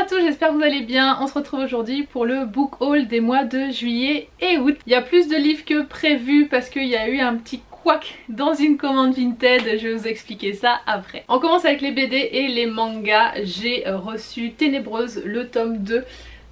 tous, j'espère que vous allez bien. On se retrouve aujourd'hui pour le book haul des mois de juillet et août. Il y a plus de livres que prévu parce qu'il y a eu un petit couac dans une commande Vinted, je vais vous expliquer ça après. On commence avec les BD et les mangas. J'ai reçu Ténébreuse, le tome 2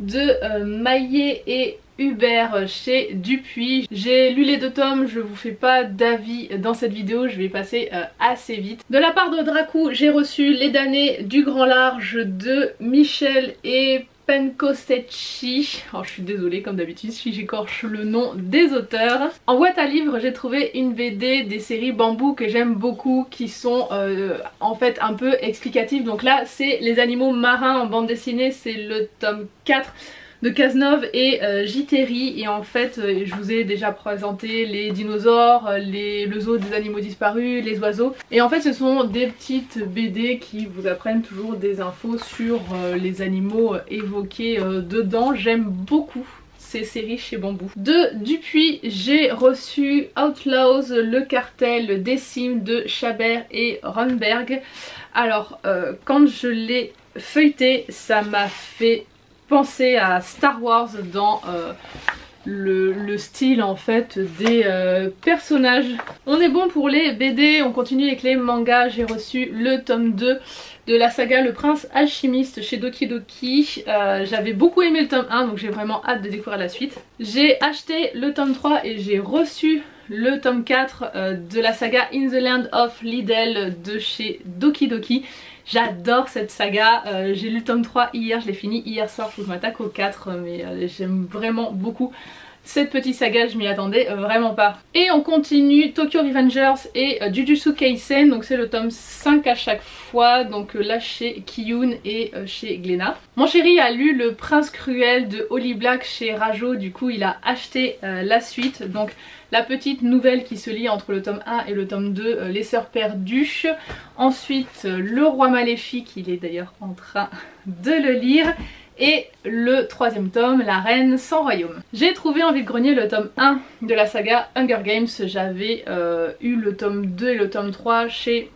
de Maillet et Hubert chez Dupuis. J'ai lu les deux tomes, je vous fais pas d'avis dans cette vidéo, je vais passer assez vite. De la part de Dracou, j'ai reçu Les damnés du grand large de Michel et Penkosecchi. Oh, je suis désolée comme d'habitude si j'écorche le nom des auteurs. En boîte à livres, j'ai trouvé une BD des séries Bambou que j'aime beaucoup, qui sont en fait un peu explicatives. Donc là c'est Les animaux marins en bande dessinée, c'est le tome 4 de Cazeneuve et Jiteri, et en fait je vous ai déjà présenté les dinosaures, le zoo des animaux disparus, les oiseaux, et en fait ce sont des petites BD qui vous apprennent toujours des infos sur les animaux évoqués dedans. J'aime beaucoup ces séries chez Bambou. De Dupuis, j'ai reçu Outlaws, le cartel des cimes de Chabert et Runberg. Alors quand je l'ai feuilleté, ça m'a fait penser à Star Wars dans le style en fait des personnages. On est bon pour les BD, on continue avec les mangas. J'ai reçu le tome 2 de la saga Le Prince Alchimiste chez Doki Doki. J'avais beaucoup aimé le tome 1, donc j'ai vraiment hâte de découvrir la suite. J'ai acheté le tome 3 et j'ai reçu le tome 4 de la saga In the Land of Liddell de chez Doki Doki. J'adore cette saga, j'ai lu le tome 3 hier, je l'ai fini hier soir, je m'attaque au 4, mais j'aime vraiment beaucoup cette petite saga, je m'y attendais vraiment pas. Et on continue Tokyo Revengers et Jujutsu Kaisen, donc c'est le tome 5 à chaque fois, donc là chez Kiyun et chez Glénat. Mon chéri a lu Le Prince Cruel de Holly Black chez Rajo, du coup il a acheté la suite, donc la petite nouvelle qui se lie entre le tome 1 et le tome 2, Les Sœurs Perdues. Ensuite Le Roi Maléfique, il est d'ailleurs en train de le lire. Et le troisième tome, La Reine sans royaume. J'ai trouvé en vide-grenier le tome 1 de la saga Hunger Games. J'avais eu le tome 2 et le tome 3 chez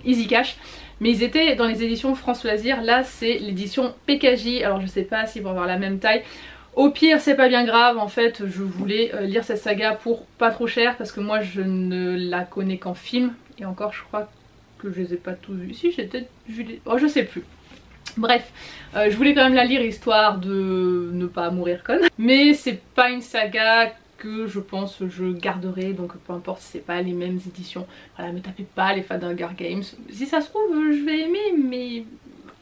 Easy Cash, mais ils étaient dans les éditions France Loisirs. Là c'est l'édition PKJ, alors je sais pas s'ils vont avoir la même taille. Au pire c'est pas bien grave, en fait je voulais lire cette saga pour pas trop cher parce que moi je ne la connais qu'en film, et encore je crois que je les ai pas tous vus. Si, j'ai peut-être vu les... oh je sais plus. Bref, je voulais quand même la lire histoire de ne pas mourir conne. Mais c'est pas une saga que je pense je garderai, donc peu importe si c'est pas les mêmes éditions. Voilà, me tapez pas les fans d'Hunger Games. Si ça se trouve je vais aimer, mais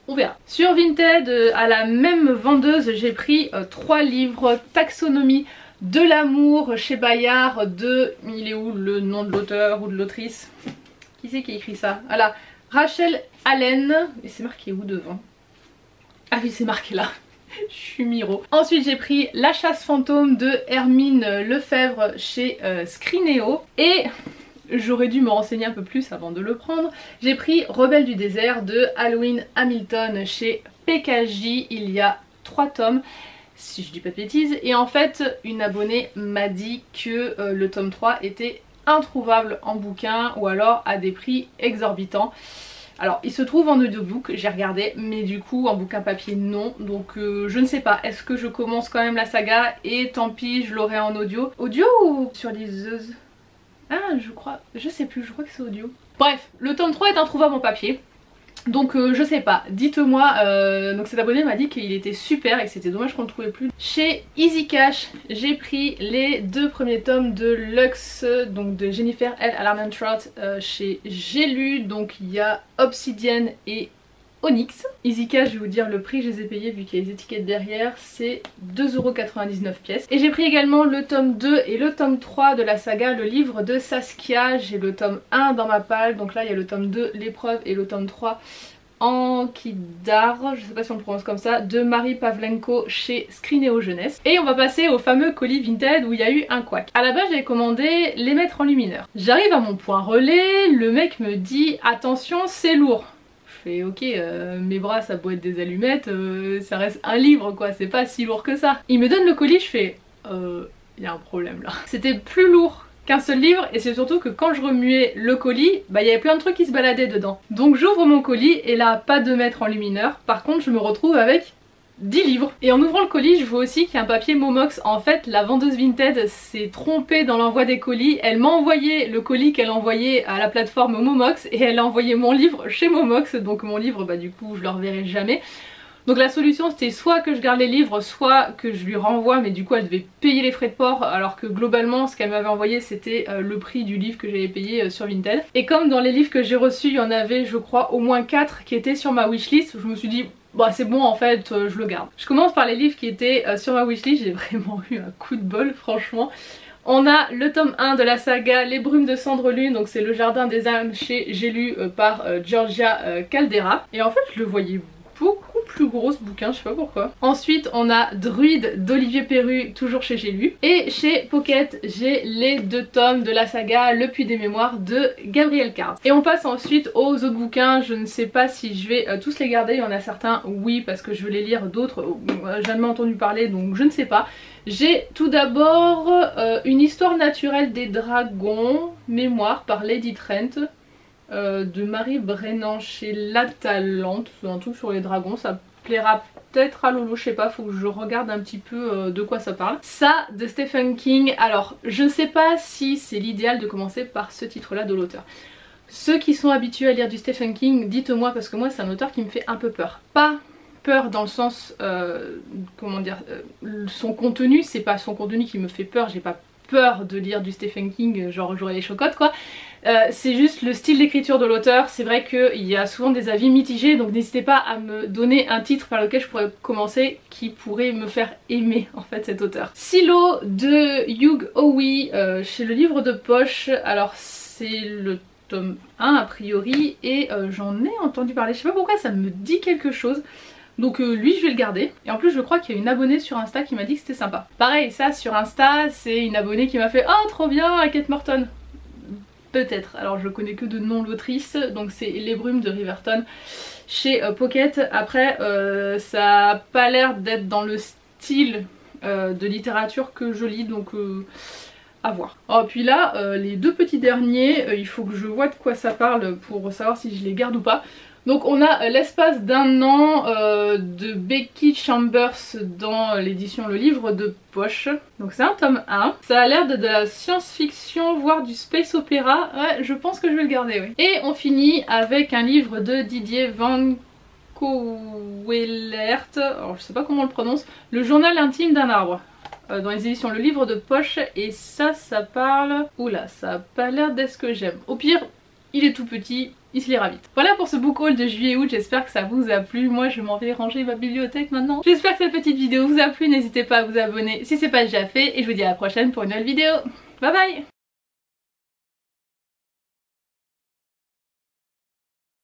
on verra. Sur Vinted, à la même vendeuse, j'ai pris 3 livres. Taxonomie de l'amour chez Bayard de... il est où le nom de l'auteur ou de l'autrice? Qui c'est qui a écrit ça? Voilà, Rachel Allen. Et c'est marqué où devant? Ah oui, c'est marqué là. Je suis miro. Ensuite j'ai pris La chasse fantôme de Hermine Lefebvre chez Scrinéo. Et j'aurais dû me renseigner un peu plus avant de le prendre. J'ai pris Rebelle du désert de Halloween Hamilton chez PKJ. Il y a 3 tomes, si je dis pas de bêtises. Et en fait une abonnée m'a dit que le tome 3 était introuvable en bouquin ou alors à des prix exorbitants. Alors il se trouve en audiobook, j'ai regardé, mais du coup en bouquin papier non, donc je ne sais pas, est-ce que je commence quand même la saga et tant pis je l'aurai en audio? Audio ou sur liseuse? Ah je crois, je sais plus, je crois que c'est audio. Bref, le tome 3 est introuvable en papier. Donc je sais pas, dites-moi, donc cet abonné m'a dit qu'il était super et que c'était dommage qu'on ne le trouvait plus. Chez Easy Cash, j'ai pris les 2 premiers tomes de Lux, donc de Jennifer L. Alarmantrout chez J'ai lu, donc il y a Obsidian et Onyx. Easy Cash, je vais vous dire le prix que je les ai payés vu qu'il y a les étiquettes derrière, c'est 2,99€ pièces. Et j'ai pris également le tome 2 et le tome 3 de la saga Le Livre de Saskia. J'ai le tome 1 dans ma palle, donc là il y a le tome 2 L'épreuve et le tome 3 Ankidar, je sais pas si on le prononce comme ça, de Marie Pavlenko chez Scrinéo Jeunesse. Et on va passer au fameux colis Vinted où il y a eu un couac. À la base j'avais commandé les mettre en lumineur. J'arrive à mon point relais, le mec me dit attention c'est lourd. Ok, mes bras ça peut être des allumettes, ça reste un livre quoi, c'est pas si lourd que ça. Il me donne le colis, je fais il y a un problème là. C'était plus lourd qu'un seul livre et c'est surtout que quand je remuais le colis, bah il y avait plein de trucs qui se baladaient dedans. Donc j'ouvre mon colis et là pas de mètres en lumineur, par contre je me retrouve avec 10 livres. Et en ouvrant le colis, je vois aussi qu'il y a un papier Momox. En fait, la vendeuse Vinted s'est trompée dans l'envoi des colis. Elle m'a envoyé le colis qu'elle envoyait à la plateforme Momox et elle a envoyé mon livre chez Momox. Donc mon livre, bah du coup, je le reverrai jamais. Donc la solution c'était soit que je garde les livres, soit que je lui renvoie, mais du coup elle devait payer les frais de port alors que globalement ce qu'elle m'avait envoyé c'était le prix du livre que j'avais payé sur Vinted. Et comme dans les livres que j'ai reçus il y en avait je crois au moins 4 qui étaient sur ma wishlist, je me suis dit bah c'est bon en fait je le garde. Je commence par les livres qui étaient sur ma wishlist, j'ai vraiment eu un coup de bol franchement. On a le tome 1 de la saga Les Brumes de Cendre Lune, donc c'est Le Jardin des âmes chez J'ai lu par Georgia Caldera. Et en fait je le voyais beaucoup plus gros ce bouquin, je sais pas pourquoi. Ensuite on a Druide d'Olivier Perru, toujours chez J'ai lu. Et chez Pocket j'ai les 2 tomes de la saga Le Puits des Mémoires de Gabriel Card. Et on passe ensuite aux autres bouquins, je ne sais pas si je vais tous les garder, il y en a certains oui parce que je veux les lire, d'autres jamais entendu parler donc je ne sais pas. J'ai tout d'abord Une histoire naturelle des dragons, mémoire par Lady Trent. De Marie Brennan chez La Talente, c'est un truc sur les dragons, ça plaira peut-être à Lolo, je sais pas, faut que je regarde un petit peu de quoi ça parle. Ça de Stephen King, alors je ne sais pas si c'est l'idéal de commencer par ce titre là de l'auteur. Ceux qui sont habitués à lire du Stephen King, dites-moi parce que moi c'est un auteur qui me fait un peu peur. Pas peur dans le sens, comment dire, son contenu, c'est pas son contenu qui me fait peur, j'ai pas peur de lire du Stephen King, genre j'aurais les chocottes quoi. C'est juste le style d'écriture de l'auteur, c'est vrai qu'il y a souvent des avis mitigés donc n'hésitez pas à me donner un titre par lequel je pourrais commencer qui pourrait me faire aimer en fait cet auteur. Silo de Hugh Howey chez Le Livre de Poche, alors c'est le tome 1 a priori et j'en ai entendu parler, je sais pas pourquoi ça me dit quelque chose. Donc lui je vais le garder et en plus je crois qu'il y a une abonnée sur Insta qui m'a dit que c'était sympa. Pareil ça sur Insta c'est une abonnée qui m'a fait oh trop bien Kate Morton. Peut-être, alors je connais que de nom l'autrice, donc c'est Les Brumes de Riverton chez Pocket. Après ça a pas l'air d'être dans le style de littérature que je lis donc à voir. Oh puis là les 2 petits derniers, il faut que je vois de quoi ça parle pour savoir si je les garde ou pas. Donc on a L'espace d'un an de Becky Chambers dans l'édition Le Livre de Poche. Donc c'est un tome 1. Ça a l'air de la science-fiction, voire du space opéra. Ouais, je pense que je vais le garder, oui. Et on finit avec un livre de Didier Van Cauwelaert. Alors je sais pas comment on le prononce. Le journal intime d'un arbre. Dans les éditions Le Livre de Poche. Et ça parle... Oula, ça a pas l'air d'être ce que j'aime. Au pire, il est tout petit. Il se lira vite. Voilà pour ce book haul de juillet-août, j'espère que ça vous a plu. Moi je m'en vais ranger ma bibliothèque maintenant. J'espère que cette petite vidéo vous a plu, n'hésitez pas à vous abonner si c'est pas déjà fait et je vous dis à la prochaine pour une nouvelle vidéo. Bye bye.